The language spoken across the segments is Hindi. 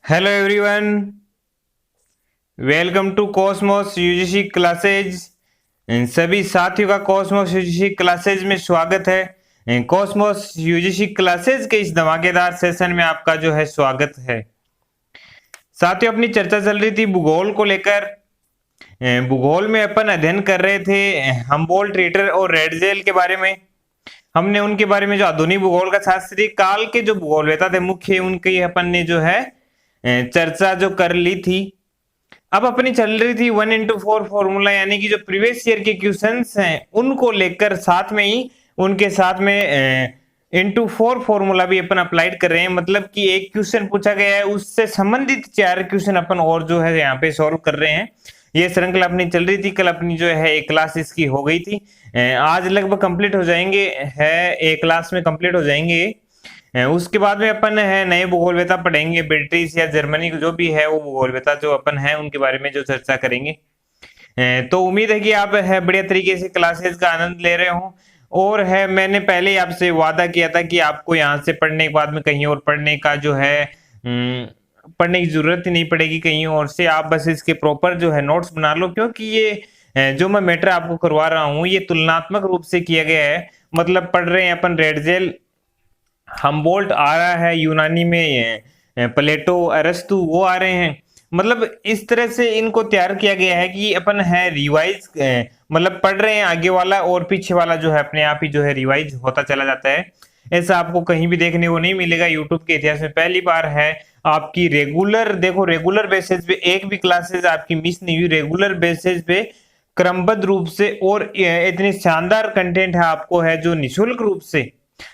Hello everyone, welcome to Cosmos UGC classes. सभी साथियों का कॉस्मोस यूजीसी क्लासेज में स्वागत है। कॉस्मोस यूजीसी क्लासेज के इस धमाकेदार सेशन में आपका जो है स्वागत है। साथियों, अपनी चर्चा चल रही थी भूगोल को लेकर। भूगोल में अपन अध्ययन कर रहे थे हम्बोल्ट, रिटर और रेडजेल के बारे में। हमने उनके बारे में जो आधुनिक भूगोल का शास्त्रीय काल के जो भूगोलवेता थे मुख्य, उनकी अपन ने जो है चर्चा जो कर ली थी। अब अपनी चल रही थी 1:4 फॉर्मूला, यानी कि जो प्रीवियस ईयर के क्वेश्चंस हैं उनको लेकर साथ में ही उनके साथ में *4 फॉर्मूला भी अपन अप्लाइड कर रहे हैं। मतलब कि एक क्वेश्चन पूछा गया है, उससे संबंधित 4 क्वेश्चन अपन और जो है यहाँ पे सॉल्व कर रहे हैं। ये श्रृंखला अपनी चल रही थी। कल अपनी जो है एक क्लास इसकी हो गई थी। आज लगभग कंप्लीट हो जाएंगे, है एक क्लास में कंप्लीट हो जाएंगे। उसके बाद में अपन है नए भूगोलवेता पढ़ेंगे, ब्रिटिश या जर्मनी जो भी है वो भूगोलवेता जो अपन है उनके बारे में जो चर्चा करेंगे। तो उम्मीद है कि आप है बढ़िया तरीके से क्लासेस का आनंद ले रहे हो। और है मैंने पहले ही आपसे वादा किया था कि आपको यहाँ से पढ़ने के बाद में कहीं और पढ़ने का जो है पढ़ने की जरूरत ही नहीं पड़ेगी कहीं और से। आप बस इसके प्रॉपर जो है नोट्स बना लो, क्योंकि ये जो मैं मैटर आपको करवा रहा हूँ ये तुलनात्मक रूप से किया गया है। मतलब पढ़ रहे हैं अपन रेडजेल, हम्बोल्ट आ रहा है, यूनानी में प्लेटो, अरस्तु वो आ रहे हैं। मतलब इस तरह से इनको तैयार किया गया है कि अपन है रिवाइज, मतलब पढ़ रहे हैं आगे वाला और पीछे वाला जो है अपने आप ही जो है रिवाइज होता चला जाता है। ऐसा आपको कहीं भी देखने को नहीं मिलेगा। यूट्यूब के इतिहास में पहली बार है आपकी रेगुलर, देखो रेगुलर बेसिस पे एक भी क्लासेस आपकी मिस नहीं हुई। रेगुलर बेसिस पे क्रमबद्ध रूप से और इतनी शानदार कंटेंट है आपको है जो निशुल्क रूप से।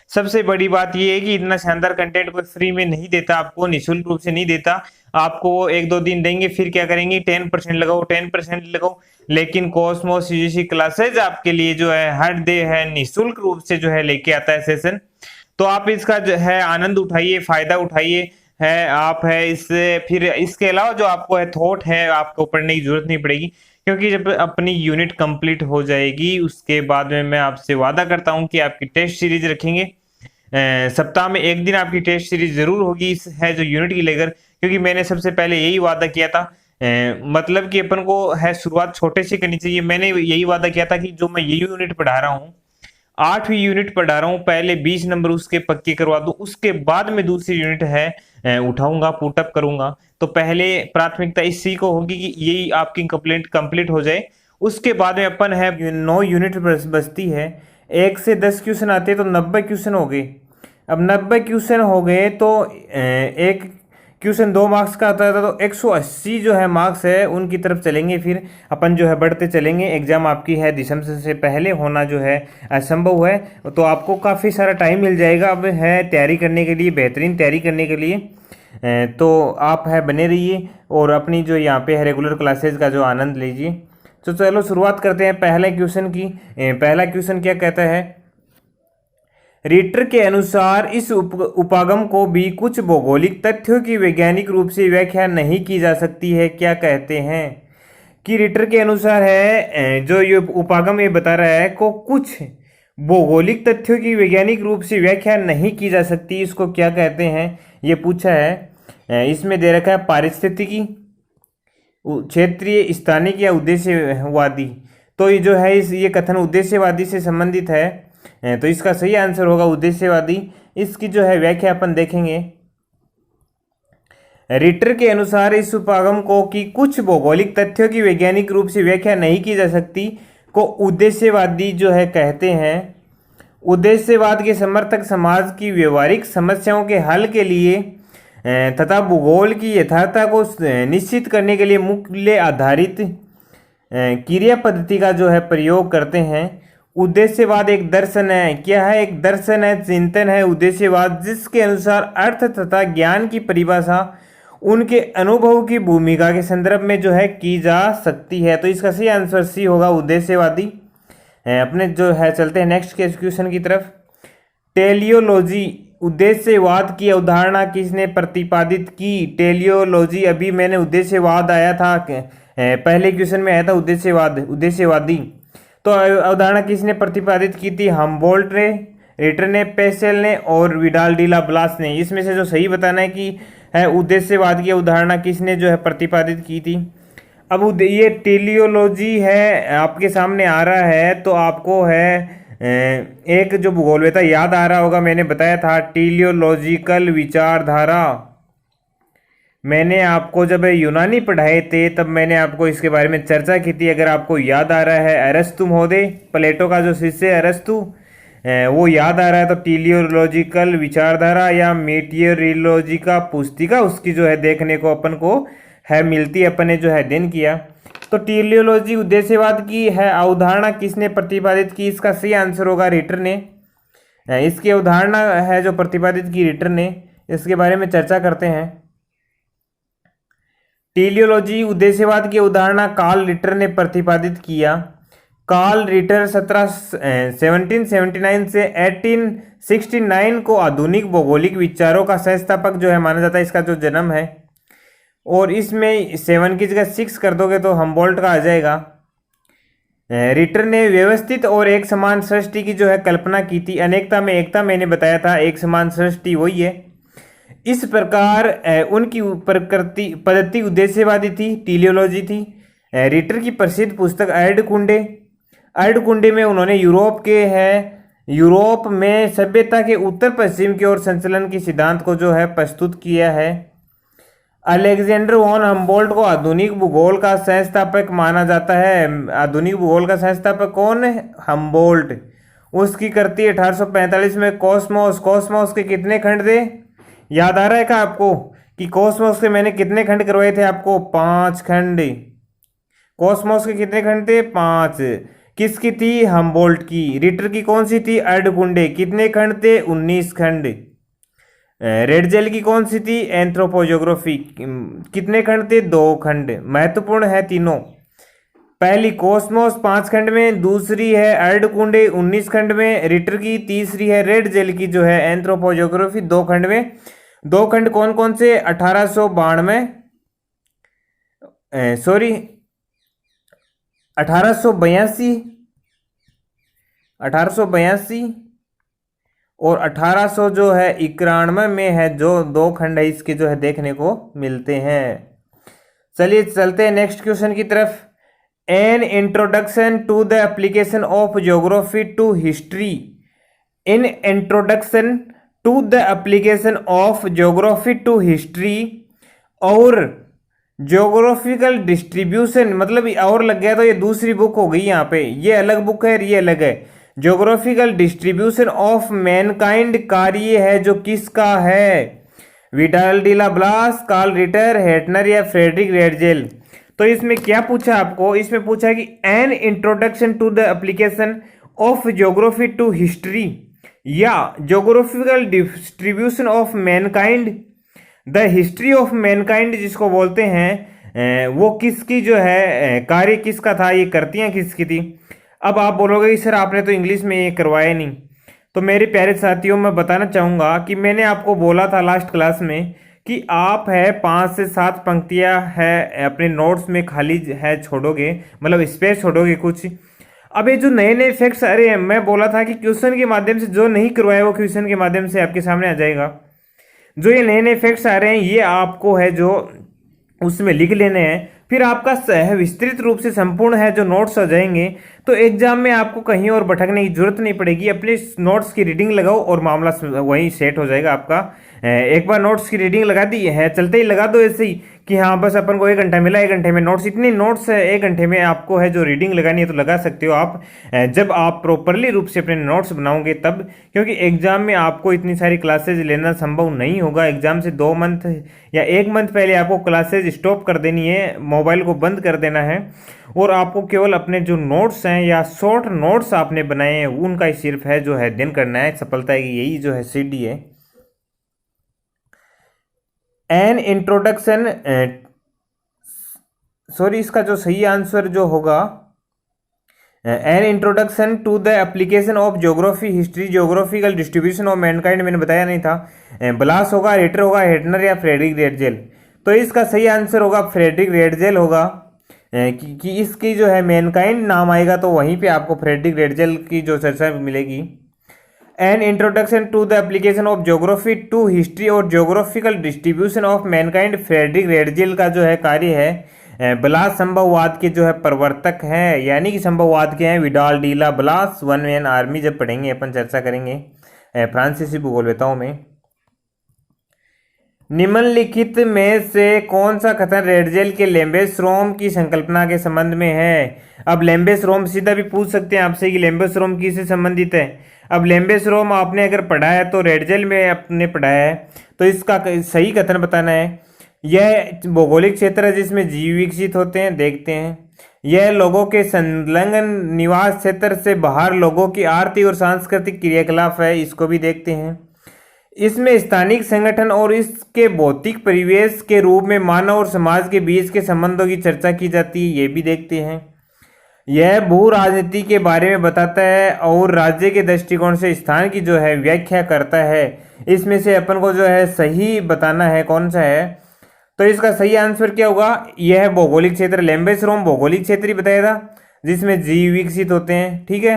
सबसे बड़ी बात यह है कि इतना शानदार कंटेंट कोई फ्री में नहीं देता, आपको निःशुल्क रूप से नहीं देता। आपको वो 1-2 दिन देंगे, फिर क्या करेंगे 10% लगाओ 10% लगाओ। लेकिन कॉस्मोस यूजीसी क्लासेज आपके लिए जो है हर डे है निःशुल्क रूप से जो है लेके आता है सेशन। तो आप इसका जो है आनंद उठाइए, फायदा उठाइए। है आप है इससे, फिर इसके अलावा जो आपको है थॉट है आपको पढ़ने की जरूरत नहीं पड़ेगी, क्योंकि जब अपनी यूनिट कंप्लीट हो जाएगी उसके बाद में मैं आपसे वादा करता हूं कि आपकी टेस्ट सीरीज रखेंगे। सप्ताह में एक दिन आपकी टेस्ट सीरीज जरूर होगी इस है जो यूनिट की लेकर, क्योंकि मैंने सबसे पहले यही वादा किया था। मतलब कि अपन को है शुरुआत छोटे से करनी चाहिए। मैंने यही वादा किया था कि जो मैं ये यूनिट पढ़ा रहा हूँ, 8वीं यूनिट पढ़ा रहा हूँ, पहले 20 नंबर उसके पक्के करवा दूं, उसके बाद में दूसरी यूनिट है उठाऊंगा, पुटअप करूंगा। तो पहले प्राथमिकता इसी को होगी कि यही आपकी कंप्लीट हो जाए। उसके बाद में अपन है 9 यूनिट बचती है। 1 से 10 क्वेश्चन आते हैं तो 90 क्वेश्चन हो गए। अब 90 क्वेश्चन हो गए तो एक क्वेश्चन 2 मार्क्स का आता था, तो 180 जो है मार्क्स है उनकी तरफ चलेंगे। फिर अपन जो है बढ़ते चलेंगे। एग्जाम आपकी है दिसंबर से पहले होना जो है असंभव है, तो आपको काफ़ी सारा टाइम मिल जाएगा अब है तैयारी करने के लिए, बेहतरीन तैयारी करने के लिए। तो आप है बने रहिए और अपनी जो यहाँ पे है रेगुलर क्लासेस का जो आनंद लीजिए। तो चलो शुरुआत करते हैं पहले क्वेश्चन की। पहला क्वेश्चन क्या कहता है, रिटर के अनुसार इस उपागम को भी कुछ भौगोलिक तथ्यों की वैज्ञानिक रूप से व्याख्या नहीं की जा सकती है। क्या कहते हैं कि रिटर के अनुसार है जो ये उपागम ये बता रहा है को कुछ भौगोलिक तथ्यों की वैज्ञानिक रूप से व्याख्या नहीं की जा सकती, इसको क्या कहते हैं ये पूछा है। इसमें दे रखा है पारिस्थितिकी, क्षेत्रीय, स्थानिक या उद्देश्यवादी। तो ये जो है ये कथन उद्देश्यवादी से संबंधित है, तो इसका सही आंसर होगा उद्देश्यवादी। इसकी जो है व्याख्या अपन देखेंगे। रिटर के अनुसार इस उपागम को कि कुछ भौगोलिक तथ्यों की वैज्ञानिक रूप से व्याख्या नहीं की जा सकती को उद्देश्यवादी जो है कहते हैं। उद्देश्यवाद के समर्थक समाज की व्यवहारिक समस्याओं के हल के लिए तथा भूगोल की यथार्थता को निश्चित करने के लिए मूल्य आधारित क्रिया पद्धति का जो है प्रयोग करते हैं। उद्देश्यवाद एक दर्शन है। क्या है? एक दर्शन है, चिंतन है उद्देश्यवाद, जिसके अनुसार अर्थ तथा ज्ञान की परिभाषा उनके अनुभव की भूमिका के संदर्भ में जो है की जा सकती है। तो इसका सही आंसर सी होगा, उद्देश्यवादी। अपने जो है चलते हैं नेक्स्ट के क्वेश्चन की तरफ। टेलियोलॉजी, उद्देश्यवाद की अवधारणा किसने प्रतिपादित की? टेलियोलॉजी, अभी मैंने उद्देश्यवाद आया था, पहले क्वेश्चन में आया था उद्देश्यवादी। तो अवधारणा किसने प्रतिपादित की थी? हम्बोल्ट ने। रिटर ने, पेसेल ने और विडाल डी ला ब्लास ने। इसमें से जो सही बताना है कि है उद्देश्यवाद की अवधारणा किसने जो है प्रतिपादित की थी। अब ये टेलियोलॉजी है आपके सामने आ रहा है, तो आपको है एक जो भूगोलवेता याद आ रहा होगा, मैंने बताया था टेलियोलॉजिकल विचारधारा। मैंने आपको जब यूनानी पढ़ाए थे तब मैंने आपको इसके बारे में चर्चा की थी, अगर आपको याद आ रहा है। अरस्तु महोदय, प्लेटो का जो शिष्य है अरस्तु, वो याद आ रहा है तो टेलियोलॉजिकल विचारधारा या मेटियोरियोलॉजी का पुस्तिका उसकी जो है देखने को अपन को है मिलती है, अपन ने जो है अध्ययन किया। तो टेलियोलॉजी उद्देश्यवाद की है अवधारणा किसने प्रतिपादित की, इसका सही आंसर होगा रिटर ने। इसकी अवधारणा है जो प्रतिपादित की रिटर ने, इसके बारे में चर्चा करते हैं। टेलियोलॉजी उद्देश्यवाद की अवधारणा कार्ल रिटर ने प्रतिपादित किया। कार्ल रिटर 1779 से 1869 को आधुनिक भौगोलिक विचारों का संस्थापक जो है माना जाता है, इसका जो जन्म है। और इसमें 7 की जगह 6 कर दोगे तो हम्बोल्ट का आ जाएगा। रिटर ने व्यवस्थित और एक समान सृष्टि की जो है कल्पना की थी। अनेकता में एकता मैंने बताया था, एक समान सृष्टि वही है। इस प्रकार उनकी प्रकृति पद्धति उद्देश्यवादी थी, टेलियोलॉजी थी। रिटर की प्रसिद्ध पुस्तक अर्धकुंडे में उन्होंने यूरोप में सभ्यता के उत्तर पश्चिम की ओर संचलन के सिद्धांत को जो है प्रस्तुत किया है। अलेक्जेंडर वॉन हम्बोल्ट को आधुनिक भूगोल का संस्थापक माना जाता है। आधुनिक भूगोल का संस्थापक कौन है? हम्बोल्ट। उसकी कृति 1845 में कॉस्मोस के कितने खंड थे? याद आ रहा है क्या आपको कि कॉस्मोस के मैंने कितने खंड करवाए थे आपको? 5 खंड। कॉस्मोस के कितने खंड थे? 5। किसकी थी? हम्बोल्ट की। रिटर की कौन सी थी? अर्धकुंडे। कितने खंड थे? 19 खंड। रेडजेल की कौन सी थी? एंथ्रोपोज्योग्राफी। कितने खंड थे? 2 खंड। महत्वपूर्ण है तीनों। पहली कॉस्मोस 5 खंड में, दूसरी है अर्धकुंडे 19 खंड में रिटर की, तीसरी है रेडजेल की जो है एंथ्रोपोज्योग्राफी 2 खंड में। 2 खंड कौन कौन से? 1882 और 1800 जो है 91 में है, जो 2 खंड है इसके जो है देखने को मिलते हैं। चलिए चलते हैं नेक्स्ट क्वेश्चन की तरफ। An introduction to the application of geography to history. In introduction to the application of geography to history और ज्योग्राफिकल डिस्ट्रीब्यूशन, मतलब और लग गया तो ये दूसरी बुक हो गई यहाँ पे, ये अलग बुक है, ये अलग है। ज्योग्राफिकल डिस्ट्रीब्यूशन ऑफ मैनकाइंड कार्य है जो किसका है? विडाल डी ला ब्लास, कार्ल रिटर, हेटनर या फ्रेडरिक रेडजेल। तो इसमें क्या पूछा आपको? इसमें पूछा कि an introduction to the application of geography to history या geographical distribution of mankind, the history of mankind जिसको बोलते हैं, वो किसकी जो है कार्य किसका था, ये करतियां किसकी थी? अब आप बोलोगे कि सर आपने तो इंग्लिश में ये करवाया नहीं। तो मेरे प्यारे साथियों, मैं बताना चाहूँगा कि मैंने आपको बोला था लास्ट क्लास में कि आप है 5 से 7 पंक्तियां है अपने नोट्स में खाली है छोड़ोगे, मतलब स्पेस छोड़ोगे कुछ। अब ये जो नए नए फैक्ट्स आ रहे हैं, मैं बोला था कि क्वेश्चन के माध्यम से, जो नहीं करवाया वो क्वेश्चन के माध्यम से आपके सामने आ जाएगा। जो ये नए नए फैक्ट्स आ रहे हैं ये आपको है जो उसमें लिख लेने हैं, फिर आपका विस्तृत रूप से संपूर्ण है जो नोट्स आ जाएंगे। तो एग्जाम में आपको कहीं और भटकने की जरूरत नहीं पड़ेगी। अपने नोट्स की रीडिंग लगाओ और मामला वहीं सेट हो जाएगा आपका। एक बार नोट्स की रीडिंग लगा दी है, चलते ही लगा दो ऐसे ही कि हाँ बस अपन को 1 घंटा मिला, 1 घंटे में नोट्स, इतनी नोट्स है 1 घंटे में आपको है जो रीडिंग लगानी है तो लगा सकते हो आप, जब आप प्रॉपरली रूप से अपने नोट्स बनाओगे तब। क्योंकि एग्जाम में आपको इतनी सारी क्लासेज लेना संभव नहीं होगा। एग्जाम से 2 मंथ या 1 मंथ पहले आपको क्लासेज स्टॉप कर देनी है, मोबाइल को बंद कर देना है और आपको केवल अपने जो नोट्स हैं या शॉर्ट नोट्स आपने बनाए हैं उनका ही सिर्फ है जो है अध्ययन करना है। सफलता की यही जो है सीढ़ी है। एन इंट्रोडक्शन, इसका जो सही आंसर जो होगा an introduction to the application of geography history geographical distribution of mankind, मैंने बताया नहीं था। ब्लास होगा, रिटर होगा, हेटनर या फ्रेडरिक रेडजेल। तो इसका सही आंसर होगा फ्रेडरिक रेडजेल होगा। कि इसकी जो है मैनकाइंड नाम आएगा तो वहीं पे आपको फ्रेडरिक रेडजेल की जो चर्चा मिलेगी। An introduction to the application of geography to history और geographical distribution of mankind Friedrich Ratzel का जो है कार्य है। ब्लास संभववाद के जो है प्रवर्तक हैं, यानी कि संभववाद के हैं Vidal de la Blache. One man army जब पढ़ेंगे अपन चर्चा करेंगे फ्रांसीसी भूगोलवेताओं में। निम्नलिखित में से कौन सा कथन रेडजेल के लेम्बेस्ट्रोम की संकल्पना के संबंध में है? अब लेम्बेस्ट्रोम सीधा भी पूछ सकते हैं आपसे कि लेम्बेस्ट्रोम किससे संबंधित है। अब लेम्बेस्ट्रोम आपने अगर पढ़ा है तो रेडजेल में आपने पढ़ा है, तो इसका सही कथन बताना है। यह भौगोलिक क्षेत्र है जिसमें जीव विकसित होते हैं, देखते हैं। यह लोगों के संलग्न निवास क्षेत्र से बाहर लोगों की आर्थिक और सांस्कृतिक क्रियाकलाप है, इसको भी देखते हैं। इसमें स्थानिक संगठन और इसके भौतिक परिवेश के रूप में मानव और समाज के बीच के संबंधों की चर्चा की जाती है, ये भी देखते हैं। यह भू राजनीति के बारे में बताता है और राज्य के दृष्टिकोण से स्थान की जो है व्याख्या करता है। इसमें से अपन को जो है सही बताना है कौन सा है, तो इसका सही आंसर क्या होगा? यह भौगोलिक क्षेत्र लेम्बेस्ट्रोम भौगोलिक क्षेत्र ही बताया था जिसमें जीव विकसित होते हैं। ठीक है,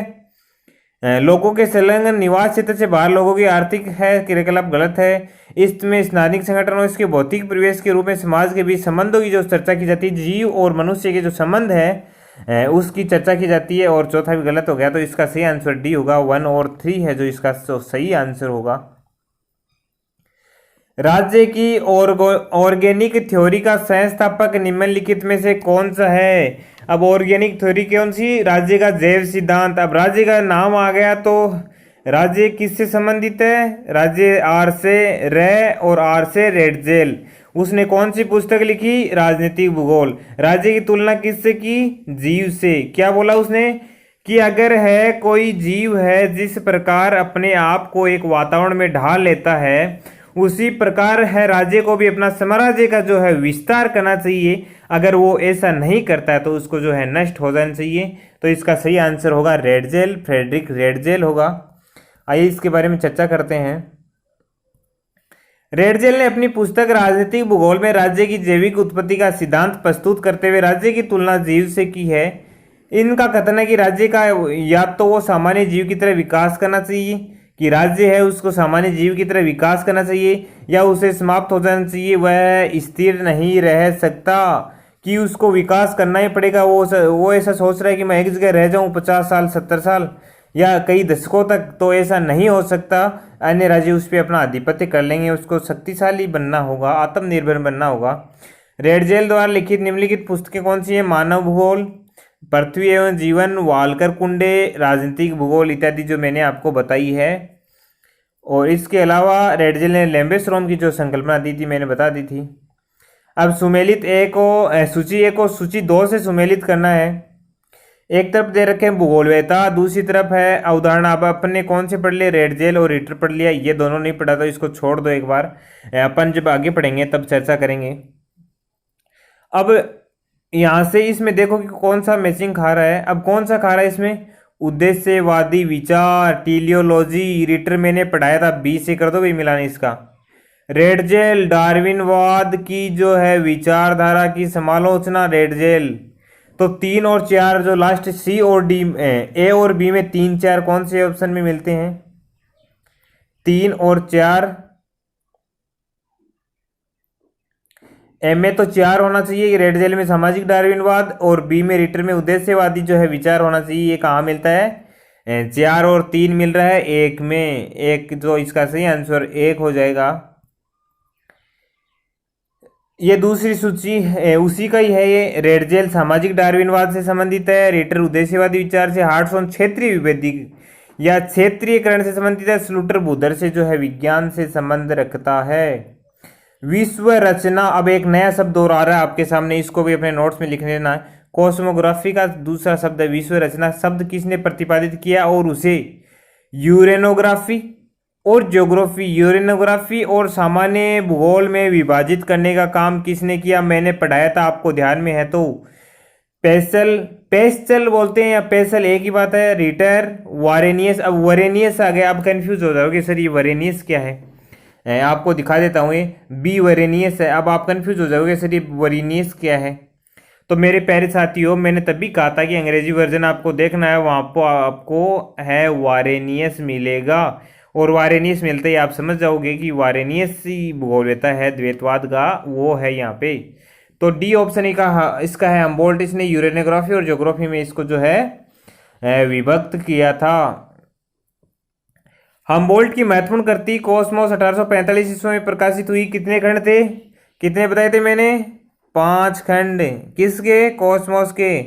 लोगों के संलग्न निवास क्षेत्र से बाहर लोगों की आर्थिक है क्रियाकलाप गलत है। इसमें स्थानिक संगठन और इसके भौतिक परिवेश के रूप में समाज के बीच संबंधों की जो चर्चा की जाती है, जीव और मनुष्य के जो संबंध है उसकी चर्चा की जाती है। और चौथा भी गलत हो गया, तो इसका सही आंसर डी होगा। 1 और 3 है जो इसका सही आंसर होगा। राज्य की ऑर्गेनिक थ्योरी का संस्थापक निम्नलिखित में से कौन सा है? अब ऑर्गेनिक थ्योरी कौन सी? राज्य का जैव सिद्धांत। अब राज्य का नाम आ गया तो राज्य किससे संबंधित है? राज्य आर से रे और आर से रेडजेल। उसने कौन सी पुस्तक लिखी? राजनीतिक भूगोल। राज्य की तुलना किससे की? जीव से। क्या बोला उसने कि अगर है कोई जीव है जिस प्रकार अपने आप को एक वातावरण में ढाल लेता है, उसी प्रकार है राज्य को भी अपना साम्राज्य का जो है विस्तार करना चाहिए। अगर वो ऐसा नहीं करता है तो उसको जो है नष्ट हो जाना चाहिए। तो इसका सही आंसर होगा रेडजेल, फ्रेडरिक रेडजेल होगा। आइए इसके बारे में चर्चा करते हैं। रेडजेल ने अपनी पुस्तक राजनीतिक भूगोल में राज्य की जैविक उत्पत्ति का सिद्धांत प्रस्तुत करते हुए राज्य की तुलना जीव से की है। इनका कथन है कि राज्य का या तो वो सामान्य जीव की तरह विकास करना चाहिए, कि राज्य है उसको सामान्य जीव की तरह विकास करना चाहिए, या उसे समाप्त हो जाना चाहिए। वह स्थिर नहीं रह सकता कि उसको विकास करना ही पड़ेगा। वो ऐसा सोच रहा है कि मैं एक जगह रह जाऊं 50 साल 70 साल या कई दशकों तक, तो ऐसा नहीं हो सकता। अन्य राज्य उस पर अपना आधिपत्य कर लेंगे। उसको शक्तिशाली बनना होगा, आत्मनिर्भर बनना होगा। रेडजेल द्वारा लिखित निम्नलिखित पुस्तकें कौन सी है? मानव भूगोल, पृथ्वी एवं जीवन, वालकर कुंडे, राजनीतिक भूगोल इत्यादि जो मैंने आपको बताई है। और इसके अलावा रेडजेल ने लेम्बेस्ट्रोम की जो संकल्पना दी थी मैंने बता दी थी। अब सुमेलित ए को सूची ए को सूची 2 से सुमेलित करना है। एक तरफ दे रखे हैं भूगोलवेता, दूसरी तरफ है अवधारणा। अब अपन ने कौन से पढ़ लिए? रेडजेल और रिटर पढ़ लिया। ये दोनों नहीं पढ़ा तो इसको छोड़ दो एक बार, अपन जब आगे पढ़ेंगे तब चर्चा करेंगे। अब यहाँ से इसमें देखो कि कौन सा मैचिंग खा रहा है। अब कौन सा खा रहा है इसमें? उद्देश्यवादी विचार, टीलियोलॉजी। रिटर मैंने पढ़ाया था, 20 से कर दो भाई मिलान इसका। रेडजेल डार्विनवाद की जो है विचारधारा की समालोचना, रेडजेल। तो 3 और 4 जो लास्ट सी और डी ए और बी में 3 4 कौन से ऑप्शन में मिलते हैं? 3 और 4। ए में तो 4 होना चाहिए, रेडजेल में सामाजिक डार्विनवाद, और बी में रिटर में उद्देश्यवादी जो है विचार होना चाहिए। ये कहाँ मिलता है? 4 और 3 मिल रहा है 1 में। 1 जो इसका सही आंसर 1 हो जाएगा। ये दूसरी सूची उसी का ही है। ये रेडजेल सामाजिक डार्विनवाद से संबंधित है, रिटर उद्देश्यवादी विचार से, हार्टसॉन क्षेत्रीय विभेदी या क्षेत्रीयकरण से संबंधित है, स्लूटर भूधर से जो है विज्ञान से संबंध रखता है। विश्व रचना, अब एक नया शब्द और आ रहा है आपके सामने, इसको भी अपने नोट्स में लिख लेना है। कॉस्मोग्राफी का दूसरा शब्द है विश्व रचना। शब्द किसने प्रतिपादित किया और उसे यूरेनोग्राफी और ज्योग्राफी, यूरेनोग्राफी और सामान्य भूगोल में विभाजित करने का काम किसने किया? मैंने पढ़ाया था, आपको ध्यान में है तो। पेस्चल बोलते हैं या पेसल एक ही बात है। रिटर, वारेनियस। अब वरेनियस आ गया, अब कंफ्यूज हो जाओगे सर ये वरेनियस क्या है। आपको दिखा देता हूँ, ये बी वरेनियस है। अब आप कंफ्यूज हो जाओगे सर ये वरेनियस क्या है। तो मेरे प्यारे साथियों, मैंने तभी कहा था कि अंग्रेजी वर्जन आपको देखना है, वहां पर आपको है वारेनियस मिलेगा। और वारेनियस मिलते ही आप समझ जाओगे कि वारेनियस ही भूगोलवेत्ता है द्वैतवाद का, वो है यहाँ पे। तो डी ऑप्शन ही का इसका है हम्बोल्ट। इसने यूरेनोग्राफी और ज्योग्राफी में इसको जो है विभक्त किया था। हम्बोल्ट की महत्वपूर्ण कृति कॉस्मोस 1845 ईस्वी में प्रकाशित हुई। कितने खंड थे, कितने बताए थे मैंने? 5 खंड। किसके? कॉस्मोस के।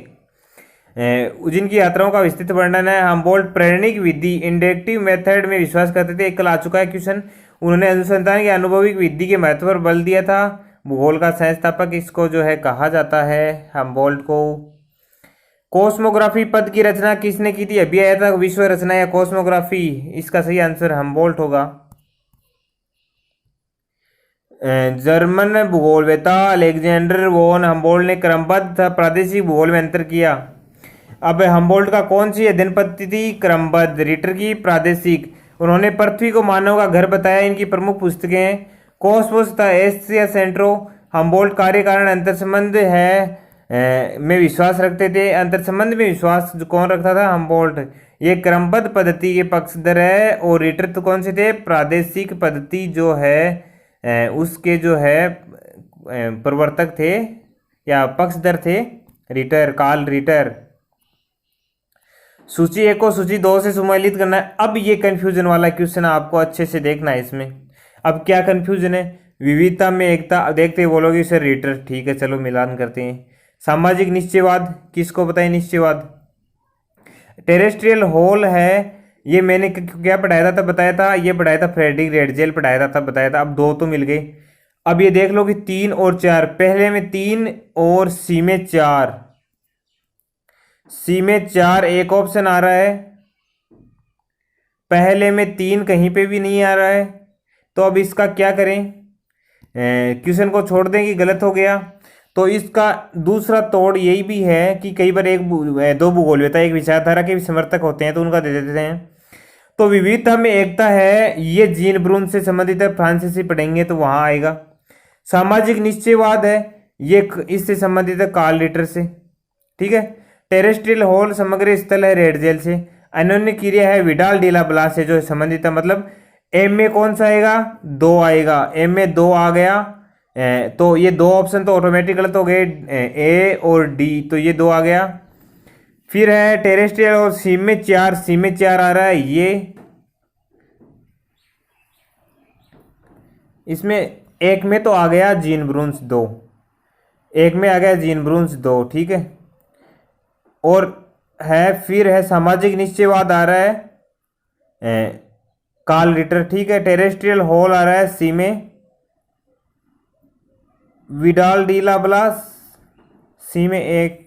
जिनकी यात्राओं का विस्तृत वर्णन है। हम्बोल्ट प्रेरणिक विधि इंडक्टिव मेथड में विश्वास करते थे। एक कल आ चुका है क्वेश्चन। उन्होंने अनुसंधान की अनुभविक विधि के महत्व पर बल दिया था। भूगोल का संस्थापक इसको जो है कहा जाता है हम्बोल्ट को। कॉस्मोग्राफी पद की रचना किसने की थी? अभी आया था विश्व रचना या कॉस्मोग्राफी। इसका सही आंसर हम्बोल्ट होगा। जर्मन भूगोलवेत्ता अलेक्जेंडर वोन हम्बोल्ट ने क्रमबद्ध प्रादेशिक भूगोल में अंतर किया। अब हम्बोल्ट का कौन सी अध्ययन पद्धति थी? क्रमबद्ध। रिटर की प्रादेशिक। उन्होंने पृथ्वी को मानव का घर बताया। इनकी प्रमुख पुस्तकें हैं कॉस्मोस तथा एशिया सेंट्रो। हम्बोल्ट कार्य कारण अंतर संबंध है में विश्वास रखते थे। अंतर संबंध में विश्वास कौन रखता था? हम्बोल्ट। ये क्रमबद्ध पद्धति के पक्षधर है। और रिटर तो कौन से थे? प्रादेशिक पद्धति जो है उसके जो है प्रवर्तक थे या पक्षधर थे रिटर, कार्ल रिटर। सूची 1 को सूची 2 से सम्मिलित करना है। अब ये कंफ्यूजन वाला क्वेश्चन आपको अच्छे से देखना है। इसमें अब क्या कंफ्यूजन है? विविधता में एकता। देखते ही बोलोगे सर रिटर, ठीक है चलो मिलान करते हैं। सामाजिक निश्चयवाद, किसको बताए निश्चयवाद? टेरेस्ट्रियल होल है, ये मैंने क्या पढ़ाया था बताया था, ये पढ़ाया था फ्रेडरिक रेडजेल पढ़ाया था बताया था। अब 2 तो मिल गए। अब ये देख लो कि 3 और 4, पहले में 3 और सी में 4। सी में 4 एक ऑप्शन आ रहा है, पहले में 3 कहीं पे भी नहीं आ रहा है। तो अब इसका क्या करें? क्वेश्चन को छोड़ दें कि गलत हो गया? तो इसका दूसरा तोड़ यही भी है कि कई बार दो भूगोलवेत्ता एक विचारधारा के भी समर्थक होते हैं तो उनका दे देते हैं। तो विविधता में एकता है, ये जीन ब्रून से संबंधित है, फ्रांसीसी पढ़ेंगे तो वहां आएगा। सामाजिक निश्चयवाद है, ये इससे संबंधित है कार्ल रिटर से, ठीक है। टेरेस्ट्रियल होल समग्र स्थल है रेडजेल से। अन्योन्य क्रिया है विडाल डीला ब्लास से जो संबंधित है। मतलब एम में कौन सा आएगा? 2 आएगा। एम में 2 आ गया तो ये 2 ऑप्शन तो ऑटोमेटिक गलत हो गए, ए और डी, तो ये 2 आ गया। फिर है टेरेस्ट्रियल और सी में 4, सी में 4 आ रहा है ये। इसमें एक में तो आ गया जीन ब्रून्स 2, एक में आ गया जीन ब्रून्स 2, ठीक है। और है फिर है सामाजिक निश्चयवाद आ रहा है कार्ल रिटर, ठीक है। टेरेस्ट्रियल होल आ रहा है सी में विडाल डी ला ब्लास, सी में 1।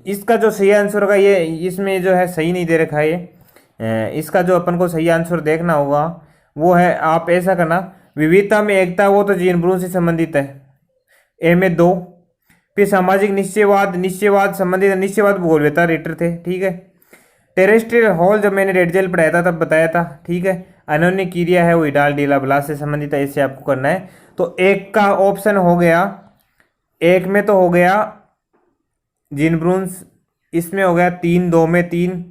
इसका जो सही आंसर होगा ये, इसमें जो है सही नहीं दे रखा है ये। इसका जो अपन को सही आंसर देखना होगा वो है, आप ऐसा करना, विविधता में एकता वो तो जीन ब्रून से संबंधित है, ए में 2। फिर सामाजिक निश्चयवाद संबंधित, निश्चयवाद भूगोलवेत्ता रिटर थे, ठीक है। टेरेस्ट्रियल हॉल जब मैंने रेडजेल पढ़ाया था तब बताया था, ठीक है। अन्योन्य क्रिया है वो विडाल डी ला ब्लास से संबंधित है, इससे आपको करना है। तो एक का ऑप्शन हो गया, एक में तो हो गया जीन ब्रून्स, इसमें हो गया 3, 2 में 3,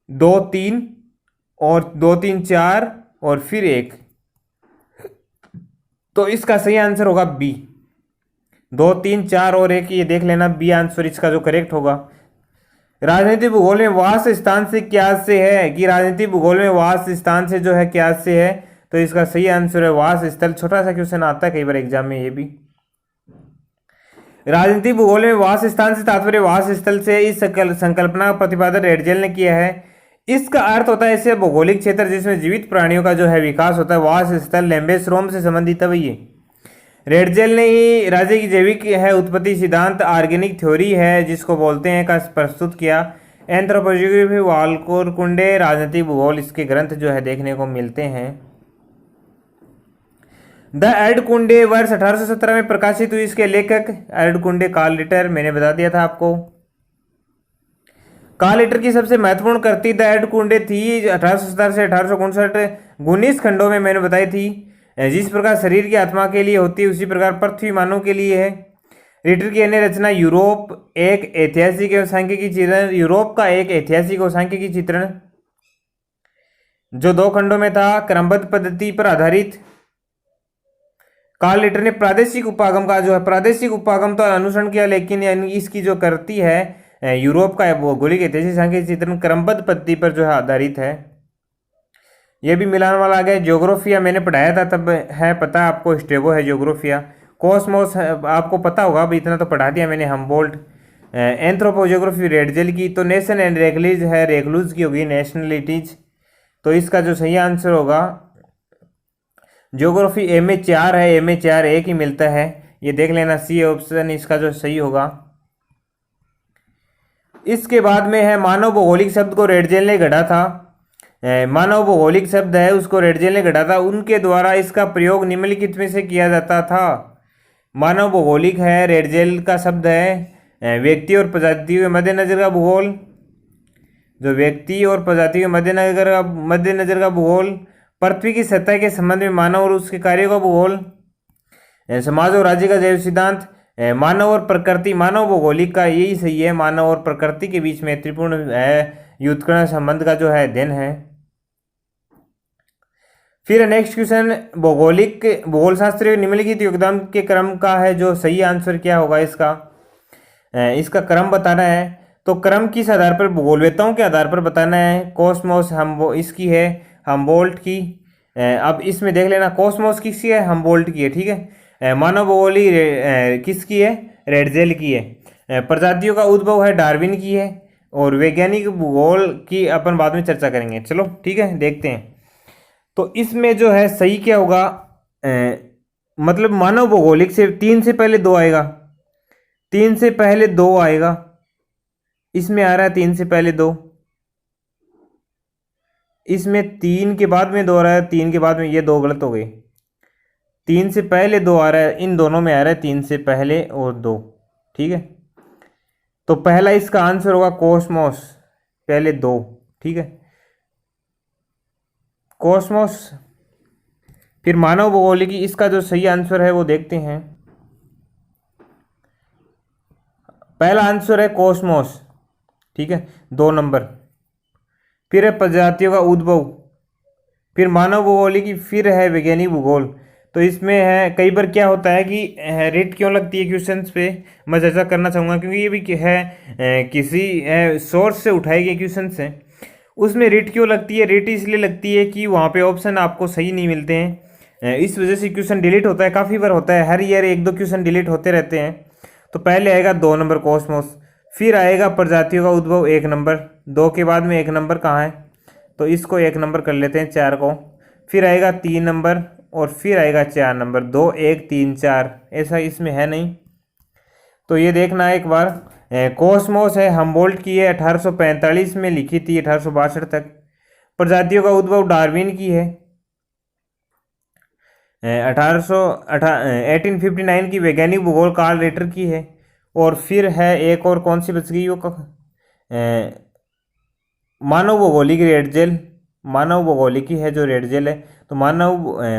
2 3 और 2 3 4 और फिर 1। तो इसका सही आंसर होगा बी, 2 3 4 और 1, ये देख लेना बी आंसर इसका जो करेक्ट होगा। राजनीतिक भूगोल में वास स्थान से क्या से है, कि राजनीतिक भूगोल में वास स्थान से जो है क्या से है, तो इसका सही आंसर है वास स्थल। छोटा सा क्वेश्चन आता है कई बार एग्जाम में ये भी। राजनीतिक भूगोल में वास स्थान से तात्पर्य वास स्थल से, इस संकल्पना का प्रतिपादन रेडजेल ने किया है। इसका अर्थ होता है ऐसे भौगोलिक क्षेत्र जिसमें जीवित प्राणियों का जो है विकास होता है, वास स्थल लैम्बेस्रोम से संबंधित है भैया। रेडजेल ने ही राज्य की जैविक है उत्पत्ति सिद्धांत, ऑर्गेनिक थ्योरी है जिसको बोलते हैं, का प्रस्तुत किया। एंथ्रोपोजियोग्राफी वालकोरकुंडे राजनीतिक भूगोल, इसके ग्रंथ जो है देखने को मिलते हैं। द एर्डकुंडे वर्ष 1817 में प्रकाशित हुई, इसके लेखक एर्डकुंडे कार्ल रिटर, मैंने बता दिया था आपको। कार्ल रिटर की सबसे महत्वपूर्ण कृति द एर्डकुंडे थी 1817 से 1859, 19 खंडों में मैंने बताई थी। जिस प्रकार शरीर की आत्मा के लिए होती है उसी प्रकार पृथ्वी मानव के लिए है। रिटर की अन्य रचना यूरोप एक ऐतिहासिक एवं सांख्यिकी चित्रण, यूरोप का एक ऐतिहासिक और सांख्यिकी चित्रण जो 2 खंडों में था, क्रमबद्ध पद्धति पर आधारित। कार्ल रिटर ने प्रादेशिक उपागम का जो है प्रादेशिक उपागम तो अनुसरण किया, लेकिन इसकी जो करती है यूरोप का भौगोलिक ऐतिहासिक सांख्यिकी चित्रण क्रमबद्ध पद्धति पर जो है आधारित है। यह भी मिलान वाला आ गया। ज्योग्राफिया मैंने पढ़ाया था तब है पता आपको, स्ट्रेबो है ज्योग्राफिया। कॉस्मोस आपको पता होगा, अभी इतना तो पढ़ा दिया मैंने। हमबोल्ट एंथ्रोपोजियोग्राफी रेडजेल की, तो नेशन एंड रेगुलेज है रेगलूज की होगी नेशनलिटीज। तो इसका जो सही आंसर होगा ज्योग्राफी MA 4 है, MA 4 एक ही मिलता है, ये देख लेना। सी ऑप्शन इसका जो सही होगा। इसके बाद में है मानव भौगोलिक शब्द को रेडजेल ने गढ़ा था। मानव भौगोलिक शब्द है उसको रेडजेल ने गढ़ा था, उनके द्वारा इसका प्रयोग निम्नलिखित में से किया जाता था। मानव भौगोलिक है रेडजेल का शब्द है व्यक्ति और प्रजाति के मद्देनजर का भूगोल, जो व्यक्ति और प्रजाति के मद्देनजर का भूगोल, पृथ्वी की सतह के संबंध में मानव और उसके कार्यों का भूगोल, समाज और राज्य का जैव सिद्धांत, मानव और प्रकृति। मानव भौगोलिक का यही सही है, मानव और प्रकृति के बीच मैत्रीपूर्ण व्युत्क्रमण संबंध का जो है अध्ययन है। फिर नेक्स्ट क्वेश्चन भूगोल शास्त्र निम्नलिखित योगदान के क्रम का है जो सही आंसर क्या होगा इसका क्रम बताना है। तो क्रम किस आधार पर, भूगोलवेत्ताओं के आधार पर बताना है। कॉस्मोस इसकी है हमबोल्ट की। अब इसमें देख लेना कॉस्मोस किसकी है, हमबोल्ट की है, ठीक है। मानव भौगोली किसकी है, रेडजेल की है। प्रजातियों का उद्भव है डार्विन की है। और वैज्ञानिक भूगोल की अपन बाद में चर्चा करेंगे। चलो ठीक है, देखते हैं। तो इसमें जो है सही क्या होगा, मतलब मानव भौगोलिक से 3 से पहले 2 आएगा, 3 से पहले 2 आएगा, इसमें आ रहा है 3 से पहले 2, इसमें 3 के बाद में 2 आ रहा है, 3 के बाद में ये 2 गलत हो गई। 3 से पहले 2 आ रहा है, इन दोनों में आ रहा है 3 से पहले और 2, ठीक है। तो पहला इसका आंसर होगा कॉस्मोस, पहले 2, ठीक है, कॉस्मोस। फिर मानव भौगोलिकी, इसका जो सही आंसर है वो देखते हैं। पहला आंसर है कॉस्मोस, ठीक है, 2 नंबर। फिर है प्रजातियों का उद्भव, फिर मानव भूगोलिकी, फिर है वैज्ञानिक भूगोल। तो इसमें है कई बार क्या होता है कि रेट क्यों लगती है क्वेश्चंस पे, मैं चर्चा करना चाहूँगा क्योंकि ये भी है किसी सोर्स से उठाए गए क्वेश्चंस हैं। उसमें रेट क्यों लगती है, रेट इसलिए लगती है कि वहाँ पे ऑप्शन आपको सही नहीं मिलते हैं, इस वजह से क्वेश्चन डिलीट होता है। काफ़ी बार होता है, हर ईयर 1-2 क्वेश्चन डिलीट होते रहते हैं। तो पहले आएगा 2 नंबर कॉस्मोस, फिर आएगा प्रजातियों का उद्भव 1 नंबर, 2 के बाद में 1 नंबर कहाँ है, तो इसको 1 नंबर कर लेते हैं 4 को। फिर आएगा 3 नंबर और फिर आएगा 4 नंबर, 2 1 3 4, ऐसा इसमें है नहीं। तो ये देखना एक बार। कॉस्मोस है हमबोल्ट की है, 1845 में लिखी थी, 1862 तक। प्रजातियों का उद्भव डार्विन की है, 1859 की। वैज्ञानिक भूगोल कार्ल रिटर की है। और फिर है एक और कौन सी बच गई वो, मानव भौगोलिक रेडजेल, मानव भौगोलिकी है जो रेडजेल है। तो मानव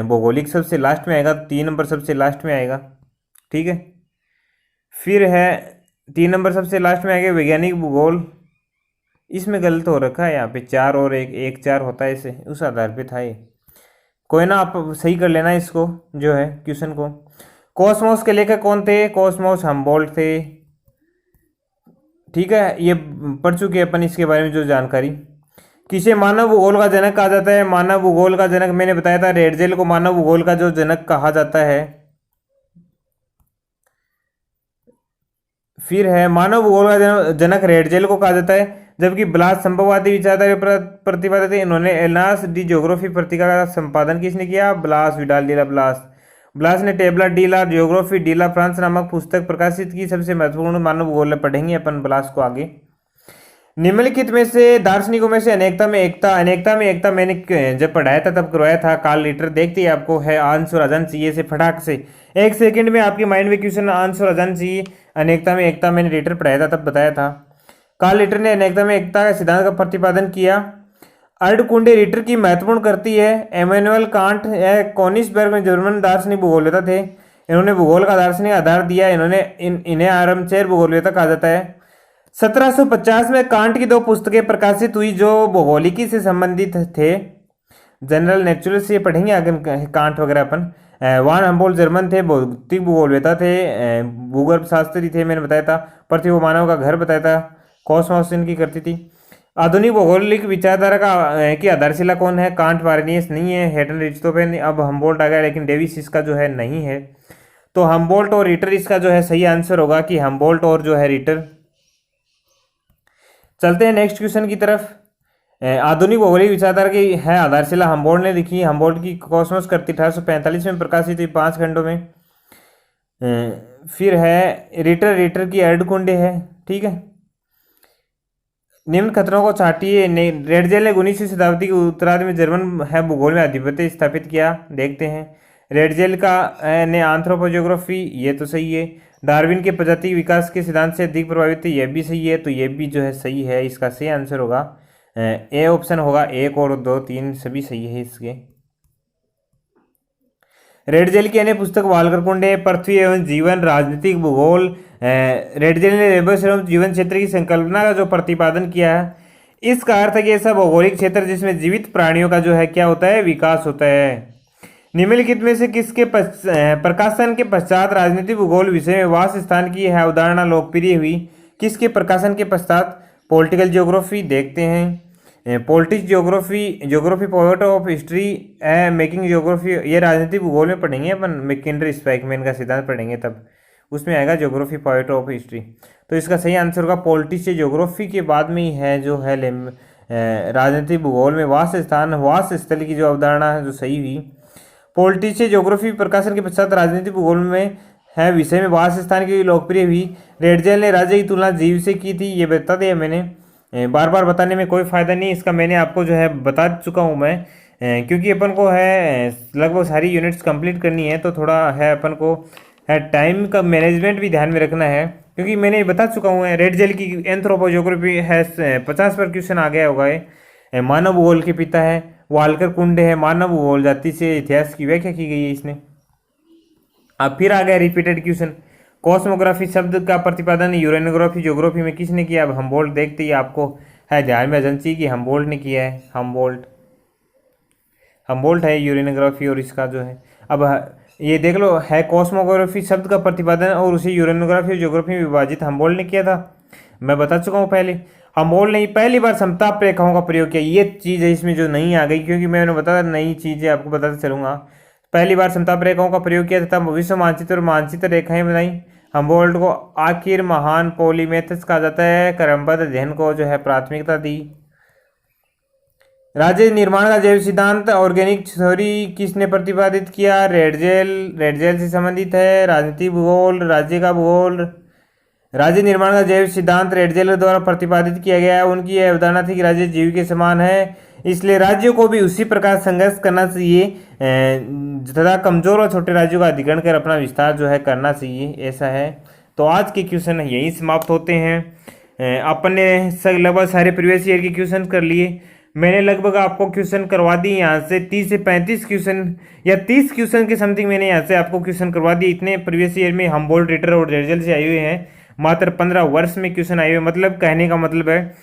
भौगोलिक सबसे लास्ट में आएगा, 3 नंबर सबसे लास्ट में आएगा, ठीक है। फिर है 3 नंबर सबसे लास्ट में आएगा वैज्ञानिक भूगोल, इसमें गलत हो रखा है यहाँ पे, 4 और 1 4 होता है, इसे उस आधार पे था ये। कोई ना, आप सही कर लेना इसको जो है क्वेश्चन को। कॉस्मोस के लेखक कौन थे, कॉस्मोस हमबोल्ट थे, ठीक है। ये पढ़ चुके अपन इसके बारे में जो जानकारी। किसे मानव भूगोल का जनक कहा जाता है, मानव भूगोल का जनक मैंने बताया था, रेडजेल को मानव भूगोल का जो जनक कहा जाता है। फिर है मानव भूगोल का जनक रेडजेल को कहा जाता है, जबकि ब्लास संभववादी विचारधारा प्रतिपादक थे। इन्होंने एलनास डी ज्योग्राफी पत्रिका का संपादन किसने किया, ब्लास विडाल डी ला ब्लास। ब्लास ने टेबला डी ला ज्योग्राफी डी ला फ्रांस नामक पुस्तक प्रकाशित की। सबसे महत्वपूर्ण मानव भूगोल पढ़ेंगे अपन ब्लास को आगे। निम्नलिखित में से दार्शनिकों में से अनेकता में एकता मैंने जब पढ़ाया था तब करवाया था कार्ल रिटर। देखते ही आपको है आंसर आ जाना चाहिए से फटाक से, 1 सेकंड में आपके माइंड में क्वेश्चन आंसर आ जाना चाहिए। अनेकता में एकता मैंने रिटर पढ़ाया था तब बताया था। कार्ल रिटर ने अनेकता में एकता के सिद्धांत का प्रतिपादन किया। अर्डकुंडे रिटर की महत्वपूर्ण करती है। एमेनुअल कांट या कोनिग्सबर्ग में जर्मन दार्शनिक भूगोलवेता थे। इन्होंने भूगोल का दार्शनिक आधार दिया। इन्हें आर्मचेयर भूगोलवेता कहा जाता है। 1750 में कांट की 2 पुस्तकें प्रकाशित हुई जो भौगोलिकी से संबंधित थे। जनरल नेचुरल से पढ़ेंगे आगे कांट वगैरह अपन। वान हम्बोल्ट जर्मन थे, भौतिक भूगोलवेता थे, भूगर्भ शास्त्री थे, मैंने बताया था। पृथ्वी को मानव का घर बताया था। कॉस्मोस इनकी करती थी। आधुनिक भौगोलिक विचारधारा की आधारशिला कौन है? कांट वारेनियस नहीं है, हेटन रिच्टोफेन, अब हम्बोल्ट आ गया, लेकिन डेविस इसका जो है नहीं है। तो हम्बोल्ट और रिटर इसका जो है सही आंसर होगा कि हम्बोल्ट और जो है रिटर। चलते हैं नेक्स्ट क्वेश्चन की तरफ। आधुनिक भौगोलिक विचारधारा की है आधारशिला हम्बोल्ट ने लिखी। हम्बोल्ट की कॉस्मोस करती 1845 में प्रकाशित हुई 5 खंडों में। फिर है रिटर की अर्डकुंडे है। ठीक है। निम्न खतरों को छाटिए। रेडजेल ने 19वीं शताब्दी के उत्तरार्ध में जर्मन है भूगोल में आधिपत्य स्थापित किया। देखते हैं। रेडजेल का ने एंथ्रोपोजियोग्राफी, ये तो सही है। डार्विन के प्रजाति विकास के सिद्धांत से अधिक प्रभावित है, ये भी सही है। तो ये भी जो है सही है। इसका सही आंसर होगा ए ऑप्शन होगा। 1 और 2 3 सभी सही है इसके। रेडजेल की अन्य पुस्तक वाल्केरकुंडे, पृथ्वी एवं जीवन, राजनीतिक भूगोल। रेडजेल ने लेबस एवं जीवन क्षेत्र की संकल्पना का जो प्रतिपादन किया है, इसका अर्थ है कि ऐसा भौगोलिक क्षेत्र जिसमें जीवित प्राणियों का जो है क्या होता है, विकास होता है। निम्नलिखित में से किसके प्रकाशन के पश्चात राजनीतिक भूगोल विषय में वास स्थान की है अवधारणा लोकप्रिय हुई? किसके प्रकाशन के पश्चात? Political geography. देखते हैं। Politics geography point of history, making geography, ये राजनीतिक भूगोल में पढ़ेंगे अपन। मैकिंडर स्पाइकमैन का सिद्धांत पढ़ेंगे तब उसमें आएगा ज्योग्राफी पॉइंट ऑफ हिस्ट्री। तो इसका सही आंसर होगा पॉलिटिक्स ज्योग्राफी के बाद में ही है जो है राजनीतिक भूगोल में वास स्थान, वास स्थल की जो अवधारणा है जो सही हुई। पॉलिटिक्स ज्योग्राफी प्रकाशन के पश्चात राजनीतिक भूगोल में है विषय में वास स्थान की लोकप्रिय हुई। रेडजेल ने राज्य की तुलना जीव से की थी, ये बता दिया मैंने। बार बार बताने में कोई फ़ायदा नहीं, इसका मैंने आपको जो है बता चुका हूँ मैं, क्योंकि अपन को है लगभग सारी यूनिट्स कंप्लीट करनी है, तो थोड़ा है अपन को है टाइम का मैनेजमेंट भी ध्यान में रखना है, क्योंकि मैंने बता चुका हूँ। रेडजेल की एंथ्रोपोजियोग्राफी है 50 पर क्वेश्चन आ गया होगा। ये मानव भूगोल के पिता है। वाल्केरकुंडे है मानव भूगोल जाति से इतिहास की व्याख्या की गई है इसने। अब फिर आ गया रिपीटेड क्वेश्चन। कॉस्मोग्राफी शब्द का प्रतिपादन यूरेनोग्राफी ज्योग्राफी में किसने किया? अब हम्बोल्ट देखते ही आपको है ध्यान में एजेंसी की हम्बोल्ट ने किया है। हम्बोल्ट है यूरेनोग्राफी और इसका जो है। अब ये देख लो है कॉस्मोग्राफी शब्द का प्रतिपादन और उसे यूरेनोग्राफी और ज्योग्राफी में विभाजित हम्बोल्ट ने किया था। मैं बता चुका हूँ पहले। हम्बोल्ट ने पहली बार समताप रेखाओं का प्रयोग किया। ये चीज़ है इसमें जो नहीं आ गई, क्योंकि मैंने बताया नई चीज़ें आपको बताते चलूंगा। पहली बार समताप रेखाओं का प्रयोग किया तथा विश्व मानचित्र और मानचित्र रेखाएं बनाई। हम्बोल्ट को आखिर महान पॉलीमेथस कहा जाता है। क्रमबद्ध अध्ययन को जो है प्राथमिकता दी। राज्य निर्माण का जैव सिद्धांत ऑर्गेनिक थ्योरी किसने प्रतिपादित किया? रेडजेल से संबंधित है। राजनीतिक भूगोल, राज्य का भूगोल। राज्य निर्माण का जैव सिद्धांत रेडजेल द्वारा प्रतिपादित किया गया है। उनकी यह अवधारणा थी कि राज्य जीव के समान है, इसलिए राज्यों को भी उसी प्रकार संघर्ष करना चाहिए तथा कमजोर और छोटे राज्यों का अधिग्रहण कर अपना विस्तार जो है करना चाहिए, ऐसा है। तो आज के क्वेश्चन यहीं समाप्त होते हैं। अपन ने लगभग सारे प्रीवियस ईयर के क्वेश्चन कर लिए। मैंने लगभग आपको क्वेश्चन करवा दिए यहाँ से 30 से 35 क्वेश्चन या 30 क्वेश्चन के समथिंग मैंने यहाँ से आपको क्वेश्चन करवा दिए। इतने प्रीवियस ईयर में हम्बोल्ट, रिटर और रेडजेल से आए हुए हैं। मात्र 15 वर्ष में क्वेश्चन आए हुए, मतलब कहने का मतलब है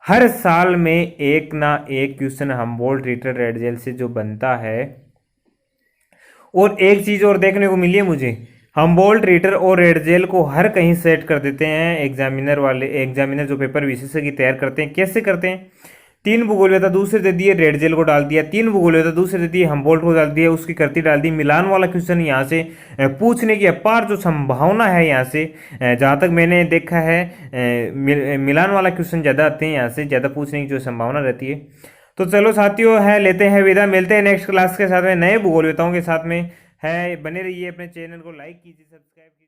हर साल में एक ना एक क्वेश्चन हम्बोल्ट, रिटर, रेडजेल से जो बनता है। और एक चीज और देखने को मिली है मुझे, हम्बोल्ट, रिटर और रेडजेल को हर कहीं सेट कर देते हैं एग्जामिनर जो पेपर विशेषज्ञ तैयार करते हैं। कैसे करते हैं? 3 भूगोलवेता दूसरे दे दिए, रेडजेल को डाल दिया। 3 भूगोलवेता दूसरे दे दिए, हम्बोल्ट को डाल दिया, उसकी करती डाल दी। मिलान वाला क्वेश्चन यहाँ से पूछने की अपार जो संभावना है यहाँ से, जहाँ तक मैंने देखा है मिलान वाला क्वेश्चन ज़्यादा आते हैं, यहाँ से ज़्यादा पूछने की जो संभावना रहती है। तो चलो साथियों है लेते हैं विदा, मिलते हैं नेक्स्ट क्लास के साथ में नए भूगोलवेताओं के साथ में। है बने रहिए, अपने चैनल को लाइक कीजिए, सब्सक्राइब कीजिए।